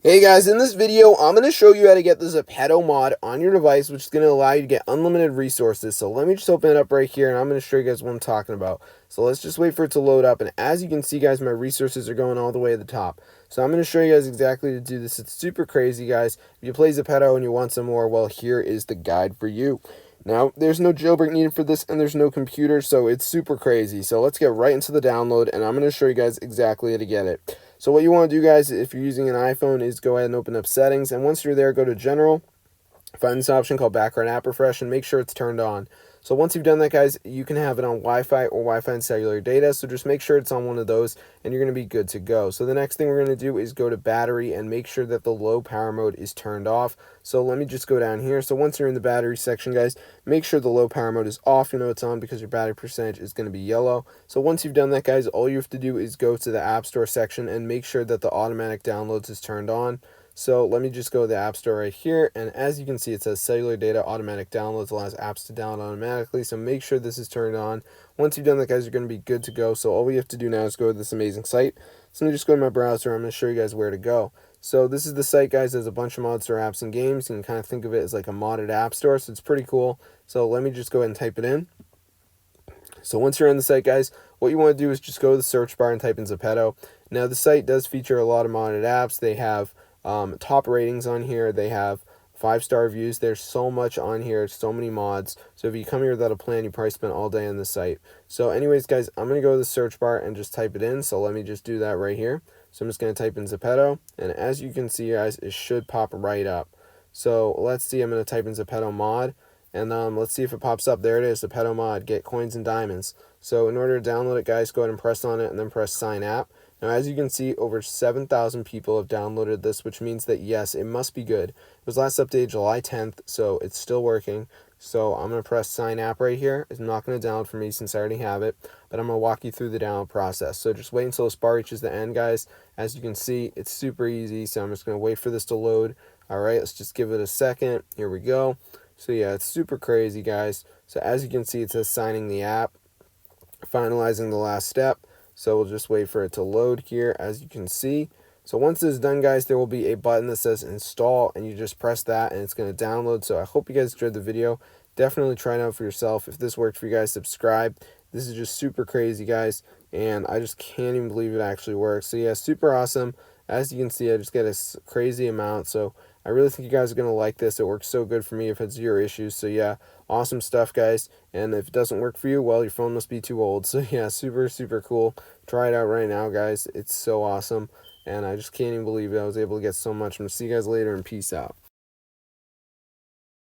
Hey guys, in this video, I'm going to show you how to get the Zepeto mod on your device, which is going to allow you to get unlimited resources. So let me just open it up right here, and I'm going to show you guys what I'm talking about. So let's just wait for it to load up, and as you can see, guys, my resources are going all the way to the top. So I'm going to show you guys exactly to do this. It's super crazy, guys. If you play Zepeto and you want some more, well, here is the guide for you. Now, there's no jailbreak needed for this, and there's no computer, so it's super crazy. So let's get right into the download, and I'm going to show you guys exactly how to get it. So what you want to do, guys, if you're using an iPhone, is go ahead and open up settings, and once you're there, go to general, find this option called background app refresh, and make sure it's turned on. So once you've done that, guys, you can have it on Wi-Fi or Wi-Fi and cellular data, so just make sure it's on one of those, and you're going to be good to go. So the next thing we're going to do is go to battery and make sure that the low power mode is turned off. So let me just go down here. So once you're in the battery section, guys, make sure the low power mode is off. You know it's on because your battery percentage is going to be yellow. So once you've done that, guys, all you have to do is go to the App Store section and make sure that the automatic downloads is turned on. So let me just go to the App Store right here, and as you can see, it says cellular data automatic downloads allows apps to download automatically, so make sure this is turned on. Once you've done that, guys, you're going to be good to go. So all we have to do now is go to this amazing site. So let me just go to my browser. I'm going to show you guys where to go. So this is the site, guys. There's a bunch of mods for apps and games. You can kind of think of it as like a modded app store, so it's pretty cool. So let me just go ahead and type it in. So once you're on the site, guys, what you want to do is just go to the search bar and type in Zepeto. Now the site does feature a lot of modded apps. They have top ratings on here. They have 5-star reviews. There's so much on here, so many mods. So if you come here without a plan, you probably spend all day on the site. So anyways, guys, I'm going to go to the search bar and just type it in. So let me just do that right here. So I'm just going to type in Zepeto, and as you can see, guys, it should pop right up. So let's see, I'm going to type in Zepeto mod, and let's see if it pops up. There it is, Zepeto mod, get coins and diamonds. So in order to download it, guys, go ahead and press on it and then press sign app. Now, as you can see, over 7,000 people have downloaded this, which means that, yes, it must be good. It was last updated July 10th, so it's still working. So I'm going to press sign app right here. It's not going to download for me since I already have it, but I'm going to walk you through the download process. So just wait until this bar reaches the end, guys. As you can see, it's super easy, so I'm just going to wait for this to load. All right, let's just give it a second. Here we go. So yeah, it's super crazy, guys. So as you can see, it says signing the app, finalizing the last step. So we'll just wait for it to load here, as you can see. So once this is done, guys, there will be a button that says install, and you just press that and it's going to download. So I hope you guys enjoyed the video. Definitely try it out for yourself. If this worked for you guys, subscribe. This is just super crazy, guys, and I just can't even believe it actually works. So yeah, super awesome. As you can see, I just get a crazy amount. So I really think you guys are going to like this. It works so good for me. I've had zero issues. So yeah, awesome stuff, guys. And if it doesn't work for you, well, your phone must be too old. So yeah, super, super cool. Try it out right now, guys. It's so awesome. And I just can't even believe it. I was able to get so much. I'm going to see you guys later, and peace out.